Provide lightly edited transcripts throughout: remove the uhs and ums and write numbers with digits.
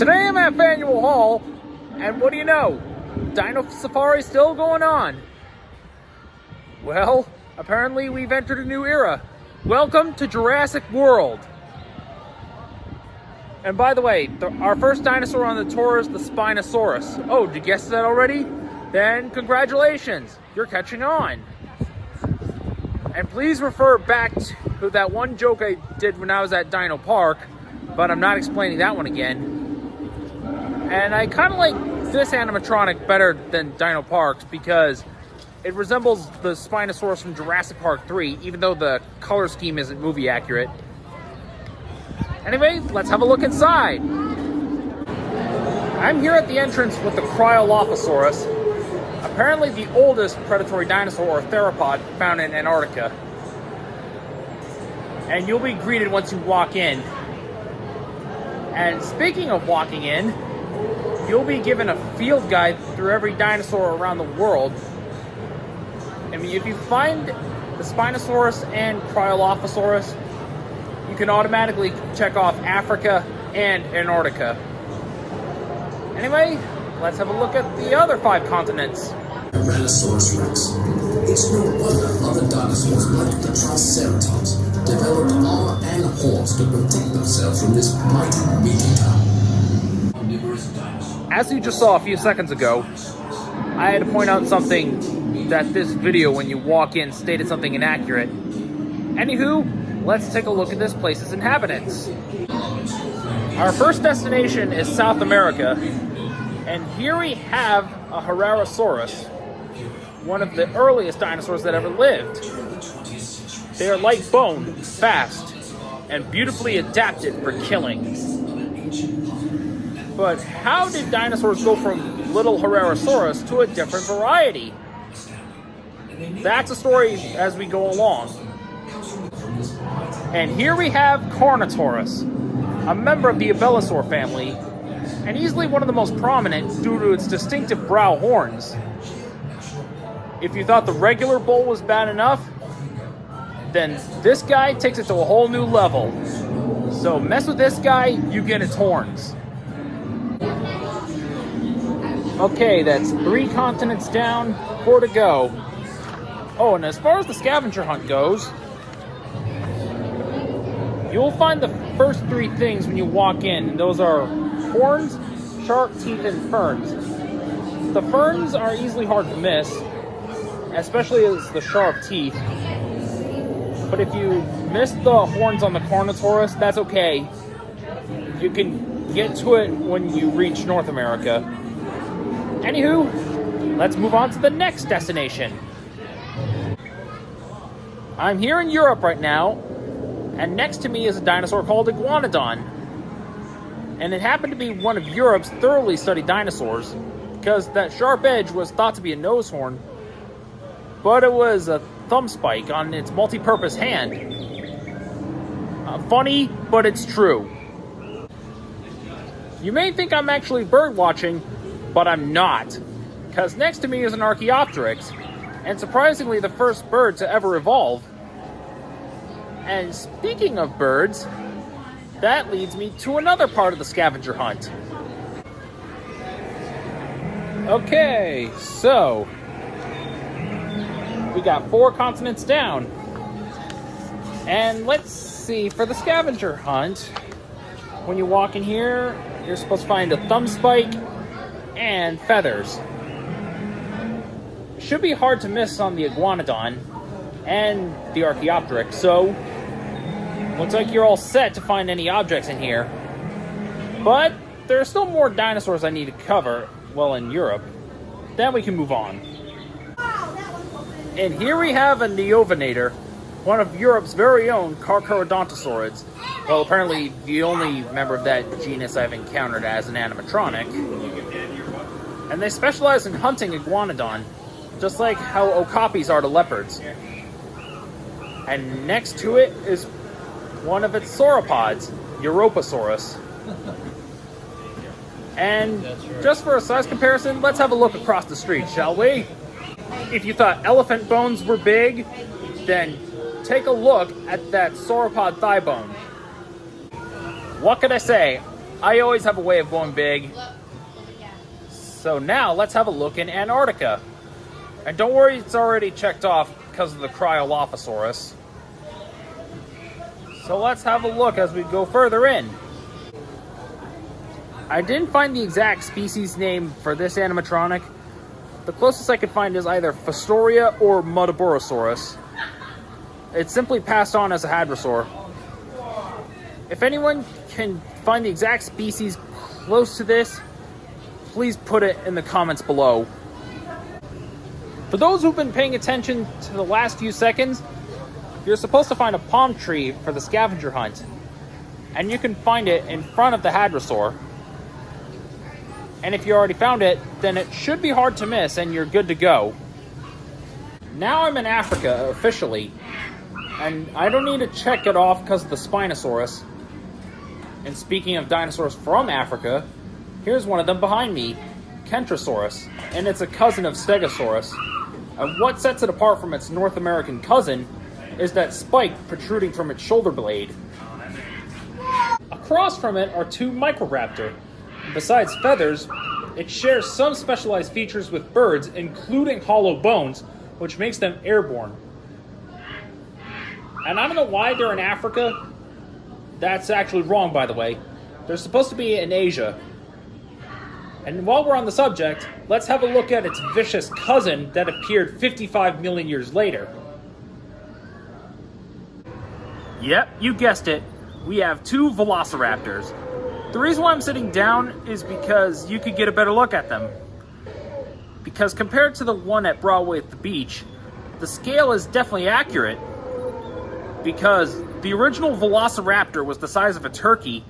Today I'm at Faneuil Hall, and what do you know? Dino Safari's still going on. Well, apparently we've entered a new era. Welcome to Jurassic World. And by the way, our first dinosaur on the tour is the Spinosaurus. Oh, did you guess that already? Then congratulations, you're catching on. And please refer back to that one joke I did when I was at Dino Park, but I'm not explaining that one again. And I kind of like this animatronic better than Dino Park's because it resembles the Spinosaurus from Jurassic Park 3, even though the color scheme isn't movie accurate. Anyway, let's have a look inside. I'm here at the entrance with the Cryolophosaurus, apparently the oldest predatory dinosaur or theropod found in Antarctica. And you'll be greeted once you walk in. And speaking of walking in, you'll be given a field guide through every dinosaur around the world. I mean, if you find the Spinosaurus and Cryolophosaurus, you can automatically check off Africa and Antarctica. Anyway, let's have a look at the other 5 continents. Tyrannosaurus rex. It's no wonder other dinosaurs like the Triceratops developed armor and horns to protect themselves from this mighty meteor. As you just saw a few seconds ago, I had to point out something that this video when you walk in stated something inaccurate. Anywho, let's take a look at this place's inhabitants. Our first destination is South America, and here we have a Herrerasaurus, one of the earliest dinosaurs that ever lived. They are light boned, fast, and beautifully adapted for killing. But how did dinosaurs go from little Herrerasaurus to a different variety? That's a story as we go along. And here we have Carnotaurus, a member of the Abelisaur family, and easily one of the most prominent due to its distinctive brow horns. If you thought the regular bull was bad enough, then this guy takes it to a whole new level. So mess with this guy, you get its horns. Okay, that's 3 continents down, 4 to go. Oh, and as far as the scavenger hunt goes, you'll find the first 3 things when you walk in, and those are horns, sharp teeth, and ferns. The ferns are easily hard to miss, especially as the sharp teeth. But if you miss the horns on the Carnotaurus, that's okay. You can get to it when you reach North America. Anywho, let's move on to the next destination. I'm here in Europe right now, and next to me is a dinosaur called Iguanodon. And it happened to be one of Europe's thoroughly studied dinosaurs, because that sharp edge was thought to be a nose horn, but it was a thumb spike on its multi-purpose hand. Funny, but it's true. You may think I'm actually bird watching, but I'm not, because next to me is an Archaeopteryx, and surprisingly the first bird to ever evolve. And speaking of birds, that leads me to another part of the scavenger hunt. Okay, so we got 4 continents down. And let's see, for the scavenger hunt, when you walk in here, you're supposed to find a thumb spike and feathers. Should be hard to miss on the Iguanodon and the Archaeopteryx, so looks like you're all set to find any objects in here. But there are still more dinosaurs I need to cover, well, in Europe. Then we can move on. And here we have a Neovenator, one of Europe's very own Carcharodontosaurids. Well, apparently the only member of that genus I've encountered as an animatronic. And they specialize in hunting Iguanodon, just like how okapis are to leopards. And next to it is one of its sauropods, Europasaurus. And just for a size comparison, let's have a look across the street, shall we? If you thought elephant bones were big, then take a look at that sauropod thigh bone. What could I say? I always have a way of going big. So now let's have a look in Antarctica. And don't worry, it's already checked off because of the Cryolophosaurus. So let's have a look as we go further in. I didn't find the exact species name for this animatronic. The closest I could find is either Fostoria or Muttaburrasaurus. It's simply passed on as a hadrosaur. If anyone can find the exact species close to this, please put it in the comments below. For those who've been paying attention to the last few seconds, you're supposed to find a palm tree for the scavenger hunt. And you can find it in front of the hadrosaur. And if you already found it, then it should be hard to miss and you're good to go. Now I'm in Africa, officially. And I don't need to check it off because of the Spinosaurus. And speaking of dinosaurs from Africa, here's one of them behind me, Kentrosaurus. And it's a cousin of Stegosaurus. And what sets it apart from its North American cousin is that spike protruding from its shoulder blade. Across from it are two Microraptor. Besides feathers, it shares some specialized features with birds, including hollow bones, which makes them airborne. And I don't know why they're in Africa. That's actually wrong, by the way. They're supposed to be in Asia. And while we're on the subject, let's have a look at its vicious cousin that appeared 55 million years later. Yep, you guessed it. We have two Velociraptors. The reason why I'm sitting down is because you could get a better look at them. Because compared to the one at Broadway at the beach, the scale is definitely accurate. Because the original Velociraptor was the size of a turkey.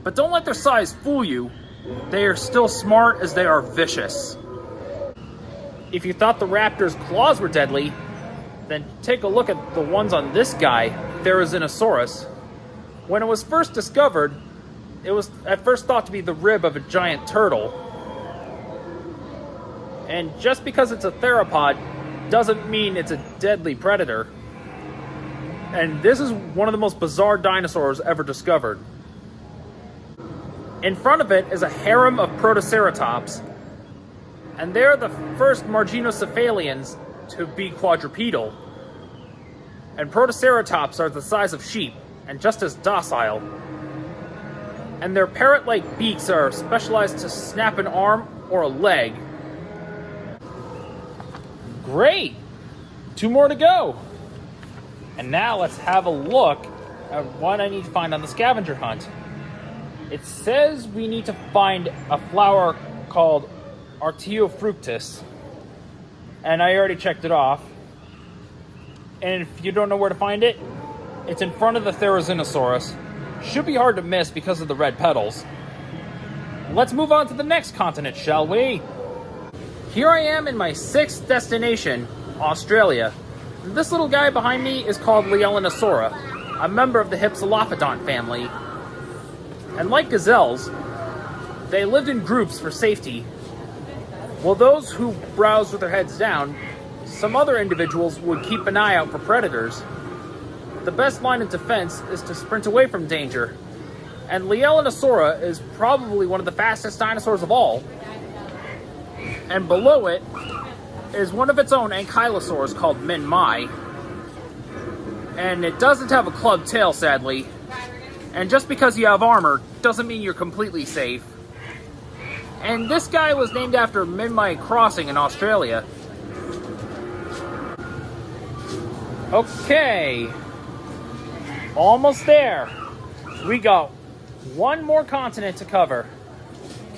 But don't let their size fool you. They are still smart as they are vicious. If you thought the raptor's claws were deadly, then take a look at the ones on this guy, Therizinosaurus. When it was first discovered, it was at first thought to be the rib of a giant turtle. And just because it's a theropod doesn't mean it's a deadly predator. And this is one of the most bizarre dinosaurs ever discovered. In front of it is a harem of Protoceratops, and they're the first marginocephalians to be quadrupedal. And Protoceratops are the size of sheep, and just as docile. And their parrot-like beaks are specialized to snap an arm or a leg. Great! 2 more to go! And now let's have a look at what I need to find on the scavenger hunt. It says we need to find a flower called Artiofructus. And I already checked it off. And if you don't know where to find it, it's in front of the Therizinosaurus. Should be hard to miss because of the red petals. Let's move on to the next continent, shall we? Here I am in my 6th destination, Australia. This little guy behind me is called Lielenosaura, a member of the Hypsilophodont family. And like gazelles, they lived in groups for safety. While those who browsed with their heads down, some other individuals would keep an eye out for predators. The best line of defense is to sprint away from danger. And Lielenosaura is probably one of the fastest dinosaurs of all. And below it is one of its own ankylosaurs called Minmai. And it doesn't have a clubbed tail, sadly. And just because you have armor doesn't mean you're completely safe. And this guy was named after Minmai Crossing in Australia. Okay. Almost there. We got one more continent to cover.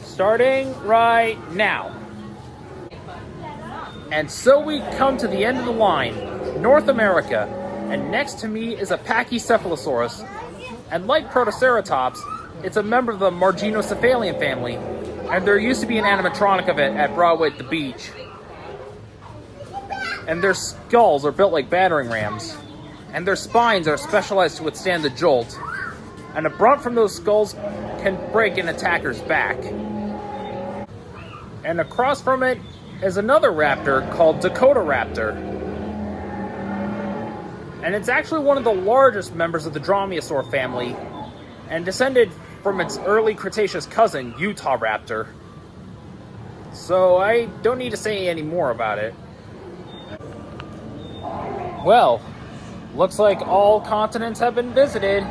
Starting right now. And so we come to the end of the line, North America. And next to me is a Pachycephalosaurus. And like Protoceratops, it's a member of the Marginocephalian family. And there used to be an animatronic of it at Broadway at the beach. And their skulls are built like battering rams. And their spines are specialized to withstand the jolt. And a brunt from those skulls can break an attacker's back. And across from it is another raptor called Dakota Raptor. And it's actually one of the largest members of the Dromaeosaur family, and descended from its early Cretaceous cousin, Utah raptor. So I don't need to say any more about it. Well, looks like all continents have been visited.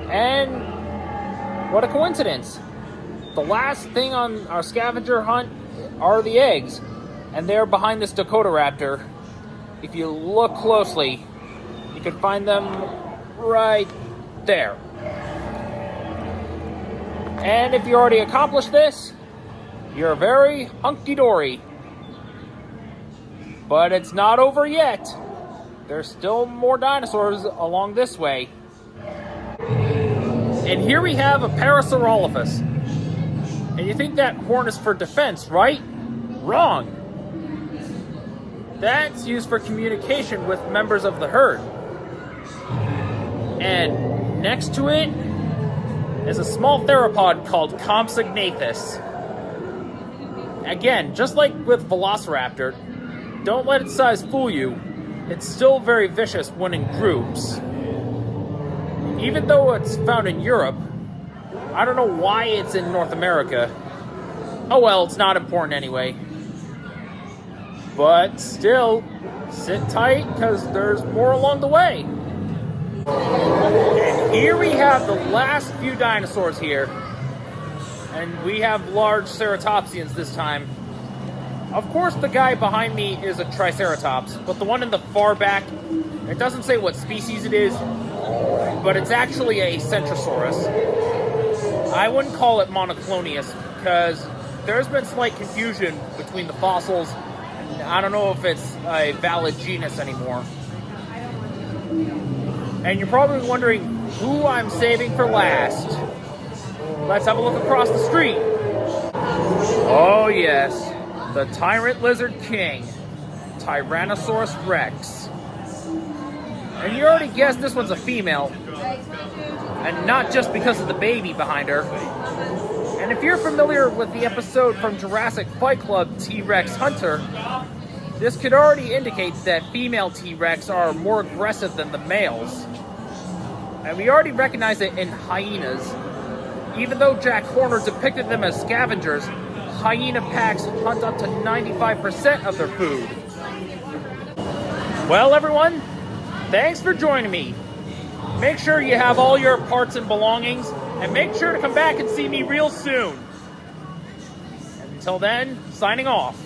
And what a coincidence. The last thing on our scavenger hunt are the eggs. And they're behind this Dakota raptor. If you look closely, you can find them right there. And if you already accomplished this, you're very hunky-dory. But it's not over yet. There's still more dinosaurs along this way. And here we have a Parasaurolophus. And you think that horn is for defense, right? Wrong. That's used for communication with members of the herd. And next to it is a small theropod called Compsognathus. Again, just like with Velociraptor, don't let its size fool you. It's still very vicious when in groups. Even though it's found in Europe, I don't know why it's in North America. Oh well, it's not important anyway. But still, sit tight, because there's more along the way. And here we have the last few dinosaurs here. And we have large ceratopsians this time. Of course, the guy behind me is a Triceratops, but the one in the far back, it doesn't say what species it is, but it's actually a Centrosaurus. I wouldn't call it monoclonius, because there's been slight confusion between the fossils. I don't know if it's a valid genus anymore. And you're probably wondering who I'm saving for last. Let's have a look across the street. Oh yes, the Tyrant Lizard King, Tyrannosaurus Rex. And you already guessed this one's a female. And not just because of the baby behind her. And if you're familiar with the episode from Jurassic Fight Club, T-Rex Hunter, this could already indicate that female T-Rex are more aggressive than the males. And we already recognize it in hyenas. Even though Jack Horner depicted them as scavengers, hyena packs hunt up to 95% of their food. Well, everyone, thanks for joining me. Make sure you have all your parts and belongings, and make sure to come back and see me real soon. Until then, signing off.